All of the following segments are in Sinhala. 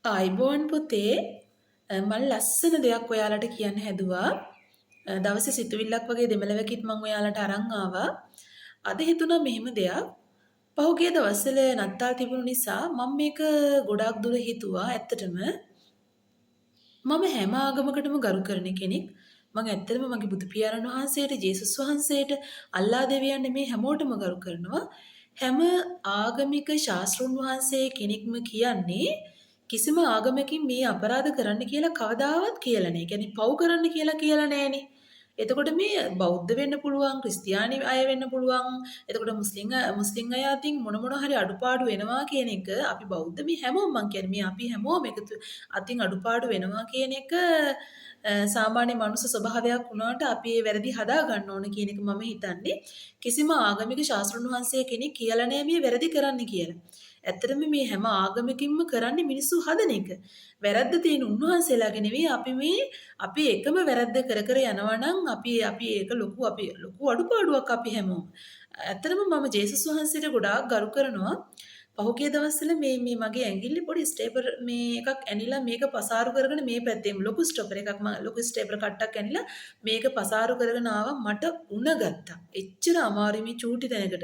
ආයිබෝන් පුතේ මම ලස්සන දෙයක් ඔයාලට කියන්න හැදුවා. දවසේ සිතුවිල්ලක් වගේ දෙමළවකින් මම ඔයාලට අරන් ආවා. අද හිතුණා මෙහෙම දෙයක්. පහුගිය දවස්වල නත්තල් තිබුණු නිසා මම මේක ගොඩාක් දුර හිතුවා. ඇත්තටම මම හැම ආගමකටම ගරු කරන කෙනෙක්. මම ඇත්තටම මගේ බුදු පියාණන් වහන්සේට, ජේසුස් වහන්සේට, අල්ලා දෙවියන් මේ හැමෝටම ගරු කරනවා. හැම ආගමික ශාස්ත්‍රුන් වහන්සේ කෙනෙක්ම කියන්නේ කිසිම ආගමකින් මේ අපරාධ කරන්න කියලා කවදාවත් කියලා නැහැ. කියන්නේ පව් කරන්න කියලා නැහනේ. එතකොට මේ බෞද්ධ වෙන්න පුළුවන්, ක්‍රිස්තියානි අය වෙන්න පුළුවන්. එතකොට මුස්ලිම් අය අතින් මොන හරි අඩුපාඩු වෙනවා කියන එක අපි බෞද්ධ මේ හැමෝම මං කියන්නේ මේ අපි හැමෝම එකතු අතින් අඩුපාඩු වෙනවා කියන එක සාමාන්‍ය මනුස්ස ස්වභාවයක් වුණාට අපි ඒ වැරදි හදා ගන්න ඕන කියන එක මම හිතන්නේ. කිසිම ආගමික ශාස්ත්‍රඥ වහන්සේ කෙනෙක් කියලා නැහැ මේ වැරදි කරන්න කියලා. ඇත්තටම මේ හැම ආගමකින්ම කරන්නේ මිනිස්සු හදන එක. වැරද්ද තියෙන උන්වහන්සේලාගේ නෙවෙයි අපි එකම වැරද්ද කර කර යනවා නම් අපි ඒක ලොකු අඩුපාඩුවක් අපි හැමෝම. ඇත්තටම මම ජේසුස් වහන්සේට ගොඩාක් ගරු කරනවා. පහුගිය දවස්වල මේ මගේ ඇඟිල්ලේ පොඩි ස්ටේපර් මේ එකක් ඇනිලා මේක පසාරු කරගෙන මේ පැත්තෙම ලොකු ස්ටොපර් එකක් ලොකු ස්ටේපර් කට්ටක් ඇනිලා මේක පසාරු කරගෙන ආවා මට උණ ගත්තා. එච්චර අමාරුයි මේ චූටි තැනකට.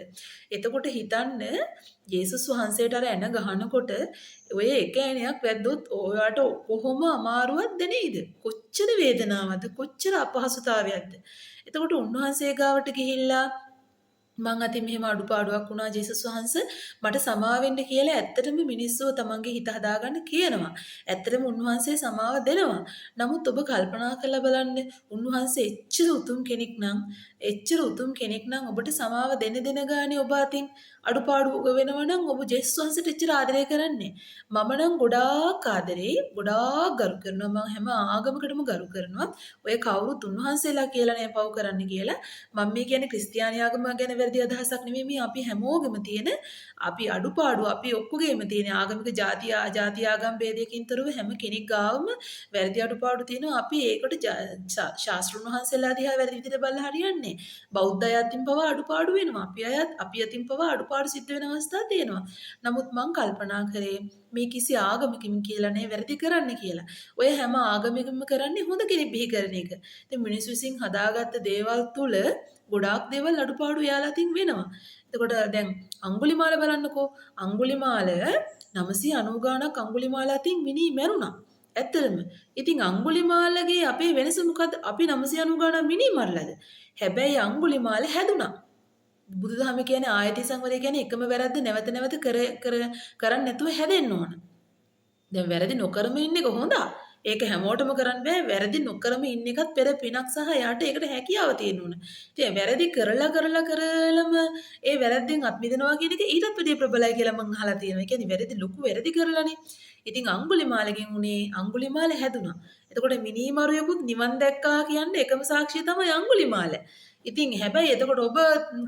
එතකොට හිතන්න ජේසුස් වහන්සේට අර ඇන ගහනකොට ඔය එක ඇණයක් වැද්දොත් ඔයාට කොහොම අමාරුවක්ද නේද? කොච්චර වේදනාවක්ද? කොච්චර අපහසුතාවයක්ද? එතකොට උන්වහන්සේ ගාවට ගිහිල්ලා මං අතින් මෙහෙම අඩුපාඩුවක් වුණා ජේසුස් වහන්සේ මට සමාව වෙන්න කියලා ඇත්තටම මිනිස්සු තමන්ගේ හිත හදාගන්න කියනවා. ඇත්තටම උන්වහන්සේ සමාව දෙනවා. නමුත් ඔබ කල්පනා කරලා බලන්න උන්වහන්සේ එච්චර උතුම් කෙනෙක් නම් ඔබට සමාව දෙන ගානේ ඔබ අතින් අඩුපාඩු වෙනවා නම් ඔබ ජේසුස් වහන්සේට එච්චර ආදරය කරන්නේ. මම නම් ගොඩාක් ආදරෙයි, ගොඩාක් ගරු කරනවා. මම හැම ආගමකටම ගරු කරනවා. ඔය කවුරුත් උන්වහන්සේලා කියලා නෑ පව් කරන්න කියලා. මම මේ කියන්නේ ක්‍රිස්තියානි ආගම ගැන වැරදි අදහසක් නෙමෙයි මේ අපි හැමෝගෙම තියෙන අපි අඩුපාඩු අපි ඔක්කොගෙම තියෙන ආගමික ಜಾති ආගම් ભેදයකින් තොරව හැම කෙනෙක් ගාවම වැරදි අඩුපාඩු තියෙනවා. අපි ඒකට ශාස්ත්‍රුන් වහන්සේලා දිහා වැරදි විදිහට බලලා හරියන්නේ. බෞද්ධ අය අතින් පවා අඩුපාඩු වෙනවා. අපි අතින් පවා අඩුපාඩු සිද්ධ වෙන අවස්ථා තියෙනවා. නමුත් මං කල්පනා කරේ මේ කිසි ආගමකින් කියලා නේ වැරදි කරන්න කියලා. ඔය හැම ආගමකින්ම කරන්නේ හොඳ කෙනෙක් බිහි කරන එක. ඉතින් මිනිස්සු විසින් හදාගත්ත දේවල් තුල ගොඩාක් දේවල් අඩුපාඩු යාලා තින් වෙනවා. එතකොට දැන් අඟුලිමාල බලන්නකෝ. අඟුලිමාල 990 ගාණක් අඟුලිමාල අතින් මිනී මැරුණා. ඇත්තටම. ඉතින් අඟුලිමාලගේ අපේ වෙනස මොකද්ද? අපි 990 ගාණක් මිනී මරලාද? හැබැයි අඟුලිමාල හැදුනා. බුදුදහම කියන්නේ ආයති සංවරය කියන්නේ එකම වැරද්ද නැවත නැවත කරන්නේ නැතුව හැදෙන්න ඕන. දැන් වැරදි නොකරම ඉන්න එක හොඳා. ඒක හැමෝටම කරන්න බෑ. වැරදි නොකරම ඉන්න එකත් පෙර පිනක් සහ යාට ඒකට හැකියාව තියෙන්න ඕන. ඉතින් වැරදි කරලම ඒ වැරද්දෙන් අත් මිදෙනවා කියන එක ඊටත් වැඩිය ප්‍රබලයි කියලා මම අහලා තියෙනවා. ඒ කියන්නේ වැරදි ලොකු වැරදි කරලානේ. ඉතින් අඟුලිමාලගෙන් උනේ අඟුලිමාල හැදුනා. එතකොට මිනිමරුවෙකුත් නිවන් දැක්කා කියන්නේ එකම සාක්ෂිය තමයි අඟුලිමාල. ඉතින් හැබැයි එතකොට ඔබ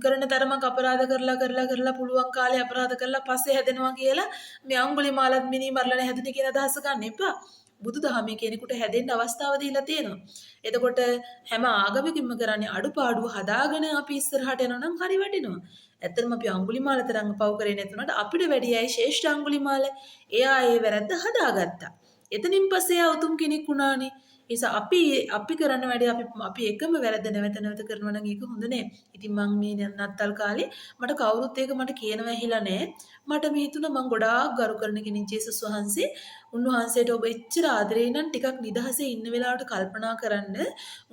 කරන තරමක් අපරාධ කරලා පුළුවන් කාලේ අපරාධ කරලා පස්සේ හැදෙනවා කියලා මේ අඟුලිමාලත් මිනි මරලා හැදුනේ කියන අදහස ගන්න එපා. බුදුදහමේ කෙනෙකුට හැදෙන්න අවස්ථාව දීලා තියෙනවා. එතකොට හැම ආගමකින්ම කරන්නේ අඩුපාඩුව හදාගෙන අපි ඉස්සරහට යනවා නම් හරි වටිනවා. ඇත්තටම අපි අඟුලිමාල තරම් පව් කරේ නැතුණාට අපිට වැඩි අය ශ්‍රේෂ්ඨ අඟුලිමාල. එයා ඒ වැරද්ද හදාගත්තා. එතනින් පස්සේ එයා උතුම් කෙනෙක් වුණානේ. නිසා අපි කරන වැඩේ අපි එකම වැරද්ද නැවත කරනවා නම් ඒක හොඳ නෑ. ඉතින් මම මේ නත්තල් කාලේ මට කවුරුත් ඒක මට කියනවා ඇහිලා නෑ. මට මේ හිතුණා මම ගොඩාක් ගරු කරන කෙනෙක් ජේසුස් වහන්සේ. උන්වහන්සේට ඔබ එච්චර ආදරේ නම් ටිකක් නිදහසේ ඉන්න වෙලාවට කල්පනා කරන්න.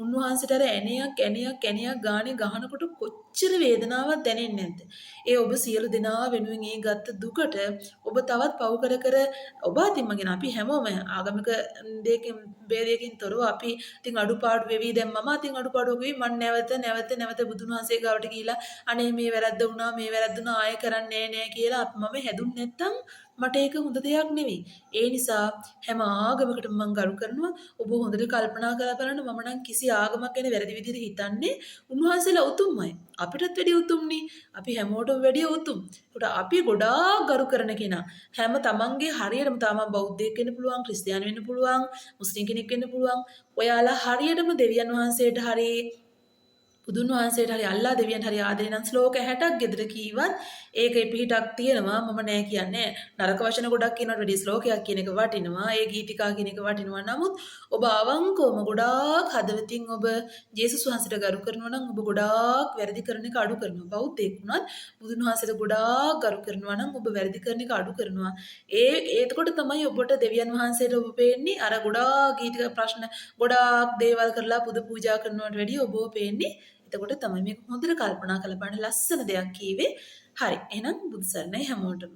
උන්වහන්සේට අර ඇණයක් ගානේ ගහනකොට කොච්චර වේදනාවක් දැනෙන්නේ නැද්ද? ඒ ඔබ සියලු දෙනා වෙනුවෙන් ඒ ගත්ත දුකට ඔබ තවත් පව් කර ඔබ අතින්ම ගෙන අපි හැමෝම ආගමික දෙයකින් ભેදයකින් තොරව අපි ඉතින් අඩුපාඩු වෙවි දැන් මම අතින් අඩුපාඩු වෙවි මම නැවත බුදුන් වහන්සේ ගාවට ගිහිලා අනේ මේ වැරද්ද වුණා ආයෙ කරන්නේ නෑ කියලා මම හැදුන්නේ නැත්තම් මට ඒක හොඳ දෙයක් නෙවෙයි. ඒ නිසා හැම ආගමකටම මම ගරු කරනවා. ඔබ හොඳට කල්පනා කරලා බලන්න මම නම් කිසි ආගමක් ගැන වැරදි විදිහට හිතන්නේ උන්වහන්සේලා උතුම්මයි. අපිටත් වැඩිය උතුම්නේ. අපි හැමෝටම වැඩිය උතුම්. ඒකට අපි ගොඩාක් ගරු කරන කෙනා. හැම තමන්ගේ හරියටම තමන් බෞද්ධයෙක් වෙන්න පුළුවන්, ක්‍රිස්තියානි වෙන්න පුළුවන්, මුස්ලිම් කෙනෙක් වෙන්න පුළුවන්. ඔයාලා හරියටම දෙවියන් වහන්සේට හරිය බුදුන් වහන්සේට හරි අල්ලා දෙවියන් හරි ආදරේ නම් ශ්ලෝක 60ක් ගෙදර කීවත් ඒකේ පිහිටක් තියෙනවා මම නෑ කියන්නේ. නරක වචන ගොඩක් කියනවට වැඩිය ශ්ලෝකයක් කියන එක වටිනවා. ඒ ගීතිකා කියන එක වටිනවා. නමුත් ඔබ අවංකවම ගොඩාක් හදවතින් ඔබ ජේසුස් වහන්සේට ගරු කරනවා නම් ඔබ ගොඩාක් වැරදි කරන එක අඩු කරනවා. බෞද්ධයෙක් වුණත් බුදුන් වහන්සේට ගොඩාක් ගරු කරනවා නම් ඔබ වැරදි කරන එක අඩු කරනවා. එතකොට තමයි ඔබට දෙවියන් වහන්සේට ඔබ පේන්නේ අර ගොඩාක් ගීතික ප්‍රශ්න ගොඩාක් දේවල් කරලා පුද පූජා කරනවට වැඩිය ඔබව පේන්නේ. එතකොට තමයි මේක හොඳට කල්පනා කරලා බලන්න ලස්සන දෙයක් කීවේ. හරි. එහෙනම් බුදු සරණයි හැමෝටම.